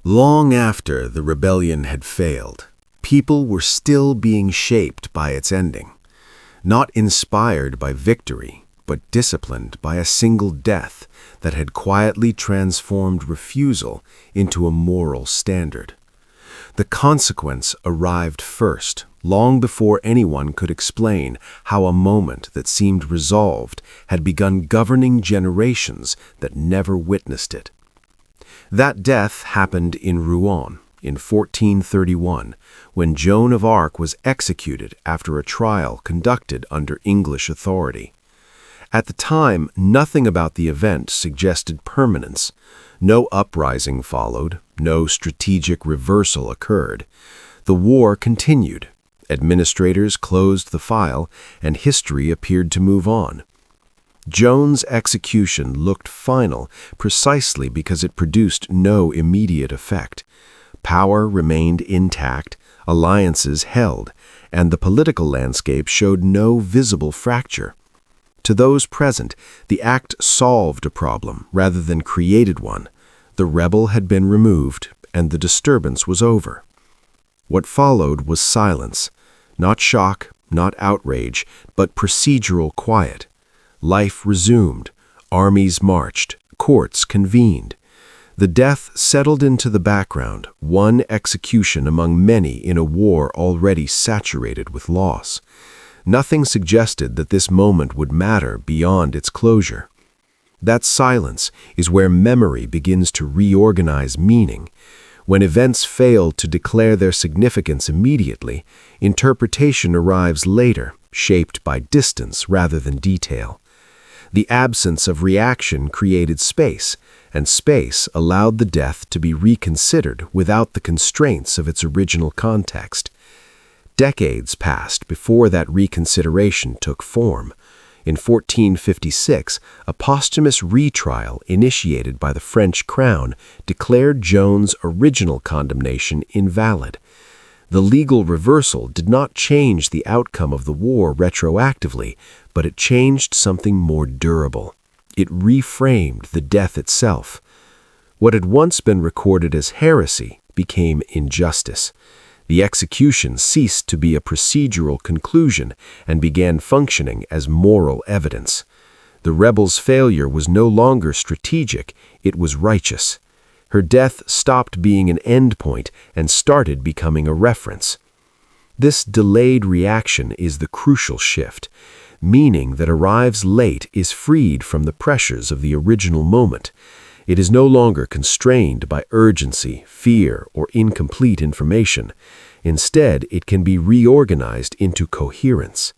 Long after the rebellion had failed, people were still being shaped by its ending, not inspired by victory, but disciplined by a single death that had quietly transformed refusal into a moral standard. The consequence arrived first, long before anyone could explain how a moment that seemed resolved had begun governing generations that never witnessed it. That death happened in Rouen in 1431, when Joan of Arc was executed after a trial conducted under English authority. At the time, nothing about the event suggested permanence. No uprising followed, no strategic reversal occurred. The war continued. Administrators closed the file, and history appeared to move on. Joan's execution looked final precisely because it produced no immediate effect. Power remained intact, alliances held, and the political landscape showed no visible fracture. To those present, the act solved a problem rather than created one. The rebel had been removed, and the disturbance was over. What followed was silence, not shock, not outrage, but procedural quiet. Life resumed, armies marched, courts convened. The death settled into the background, one execution among many in a war already saturated with loss. Nothing suggested that this moment would matter beyond its closure. That silence is where memory begins to reorganize meaning. When events fail to declare their significance immediately, interpretation arrives later, shaped by distance rather than detail. The absence of reaction created space, and space allowed the death to be reconsidered without the constraints of its original context. Decades passed before that reconsideration took form. In 1456, a posthumous retrial initiated by the French crown declared Joan's original condemnation invalid. The legal reversal did not change the outcome of the war retroactively, but it changed something more durable. It reframed the death itself. What had once been recorded as heresy became injustice. The execution ceased to be a procedural conclusion and began functioning as moral evidence. The rebel's failure was no longer strategic, it was righteous. Her death stopped being an endpoint and started becoming a reference. This delayed reaction is the crucial shift. Meaning that arrives late is freed from the pressures of the original moment. It is no longer constrained by urgency, fear, or incomplete information. Instead, it can be reorganized into coherence.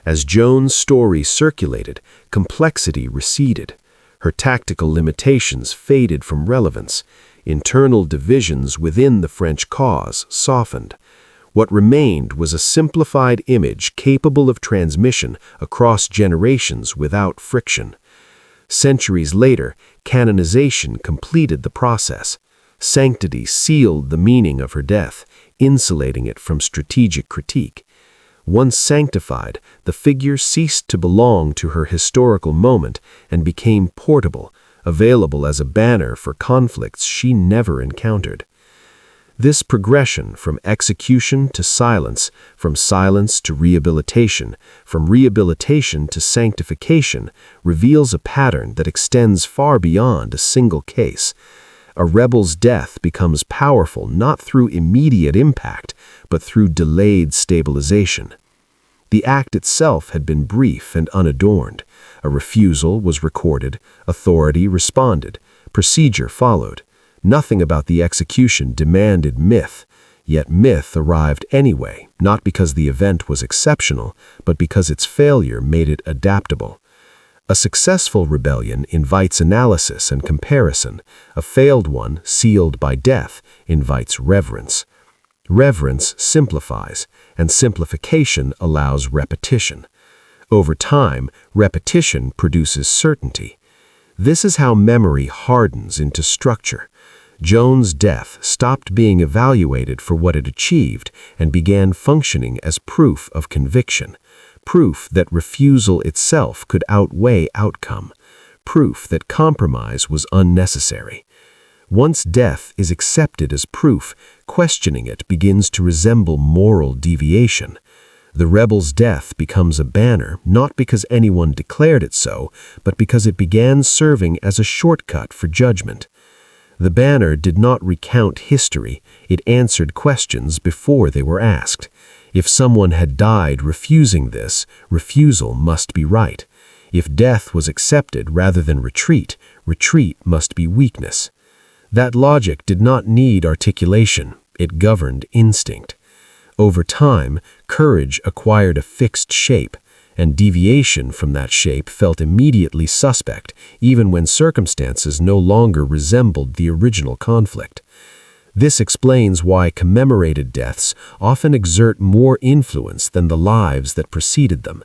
As Joan's story circulated, complexity receded. Her tactical limitations faded from relevance. Internal divisions within the French cause softened. What remained was a simplified image capable of transmission across generations without friction. Centuries later, canonization completed the process. Sanctity sealed the meaning of her death, insulating it from strategic critique. Once sanctified, the figure ceased to belong to her historical moment and became portable, available as a banner for conflicts she never encountered. This progression from execution to silence, from silence to rehabilitation, from rehabilitation to sanctification, reveals a pattern that extends far beyond a single case. A rebel's death becomes powerful not through immediate impact, but through delayed stabilization. The act itself had been brief and unadorned. A refusal was recorded, authority responded, procedure followed. Nothing about the execution demanded myth, yet myth arrived anyway, not because the event was exceptional, but because its failure made it adaptable. A successful rebellion invites analysis and comparison. A failed one, sealed by death, invites reverence. Reverence simplifies, and simplification allows repetition. Over time, repetition produces certainty. This is how memory hardens into structure. Joan's death stopped being evaluated for what it achieved and began functioning as proof of conviction, proof that refusal itself could outweigh outcome, proof that compromise was unnecessary. Once death is accepted as proof, questioning it begins to resemble moral deviation. The rebel's death becomes a banner, not because anyone declared it so, but because it began serving as a shortcut for judgment. The banner did not recount history, it answered questions before they were asked. If someone had died refusing this, refusal must be right. If death was accepted rather than retreat, retreat must be weakness. That logic did not need articulation, it governed instinct. Over time, courage acquired a fixed shape, and deviation from that shape felt immediately suspect, even when circumstances no longer resembled the original conflict. This explains why commemorated deaths often exert more influence than the lives that preceded them.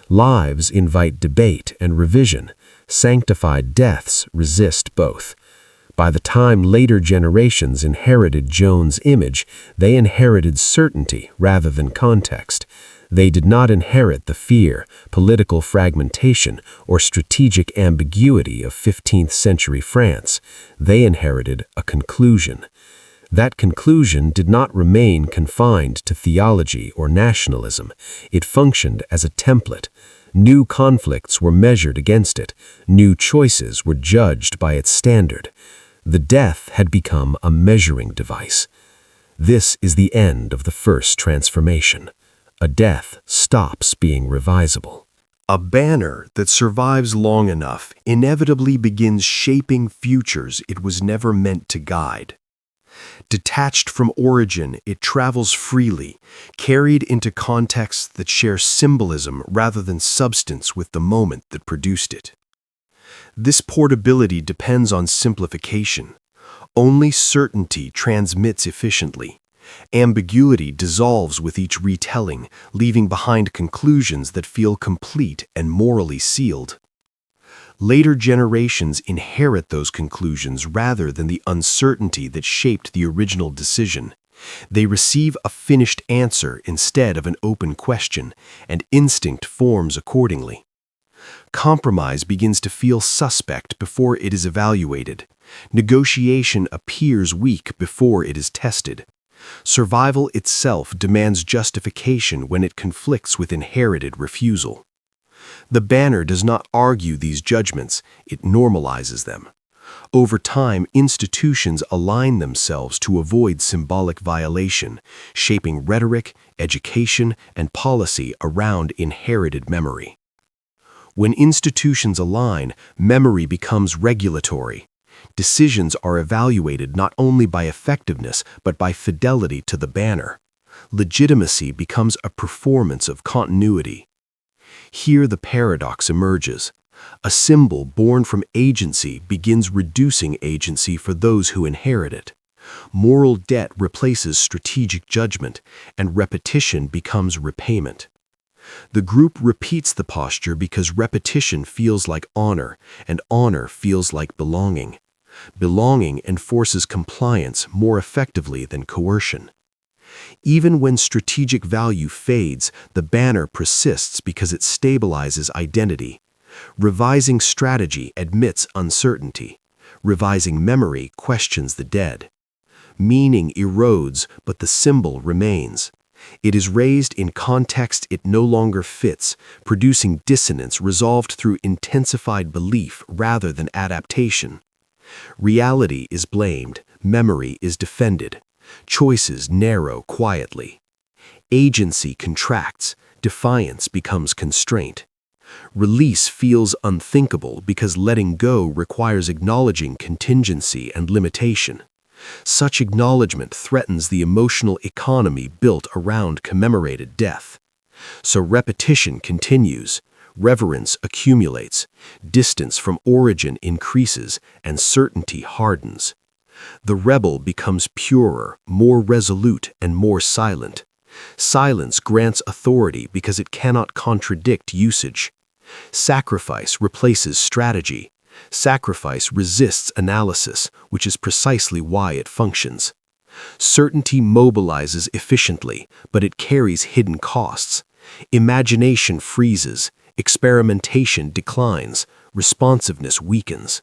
Lives invite debate and revision. Sanctified deaths resist both. By the time later generations inherited Joan's image, they inherited certainty rather than context. They did not inherit the fear, political fragmentation, or strategic ambiguity of 15th century France. They inherited a conclusion. That conclusion did not remain confined to theology or nationalism. It functioned as a template. New conflicts were measured against it. New choices were judged by its standard. The death had become a measuring device. This is the end of the first transformation. A death stops being revisable. A banner that survives long enough inevitably begins shaping futures it was never meant to guide. Detached from origin, it travels freely, carried into contexts that share symbolism rather than substance with the moment that produced it. This portability depends on simplification. Only certainty transmits efficiently. Ambiguity dissolves with each retelling, leaving behind conclusions that feel complete and morally sealed. Later generations inherit those conclusions rather than the uncertainty that shaped the original decision. They receive a finished answer instead of an open question, and instinct forms accordingly. Compromise begins to feel suspect before it is evaluated. Negotiation appears weak before it is tested. Survival itself demands justification when it conflicts with inherited refusal. The banner does not argue these judgments, it normalizes them. Over time, institutions align themselves to avoid symbolic violation, shaping rhetoric, education, and policy around inherited memory. When institutions align, memory becomes regulatory. Decisions are evaluated not only by effectiveness but by fidelity to the banner. Legitimacy becomes a performance of continuity. Here the paradox emerges. A symbol born from agency begins reducing agency for those who inherit it. Moral debt replaces strategic judgment, and repetition becomes repayment. The group repeats the posture because repetition feels like honor, and honor feels like belonging. Belonging enforces compliance more effectively than coercion. Even when strategic value fades, the banner persists because it stabilizes identity. Revising strategy admits uncertainty. Revising memory questions the dead. Meaning erodes, but the symbol remains. It is raised in context it no longer fits, producing dissonance resolved through intensified belief rather than adaptation. Reality is blamed, memory is defended. Choices narrow quietly. Agency contracts, defiance becomes constraint. Release feels unthinkable because letting go requires acknowledging contingency and limitation. Such acknowledgement threatens the emotional economy built around commemorated death. So repetition continues, reverence accumulates, distance from origin increases, and certainty hardens. The rebel becomes purer, more resolute, and more silent. Silence grants authority because it cannot contradict usage. Sacrifice replaces strategy. Sacrifice resists analysis, which is precisely why it functions. Certainty mobilizes efficiently, but it carries hidden costs. Imagination freezes, experimentation declines, responsiveness weakens.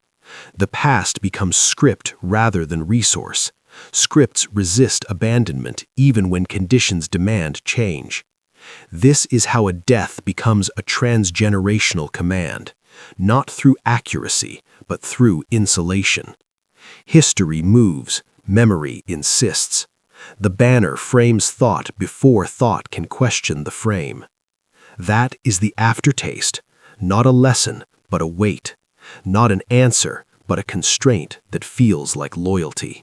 The past becomes script rather than resource. Scripts resist abandonment even when conditions demand change. This is how a death becomes a transgenerational command, not through accuracy, but through insulation. History moves, memory insists. The banner frames thought before thought can question the frame. That is the aftertaste, not a lesson, but a weight, not an answer, but a constraint that feels like loyalty.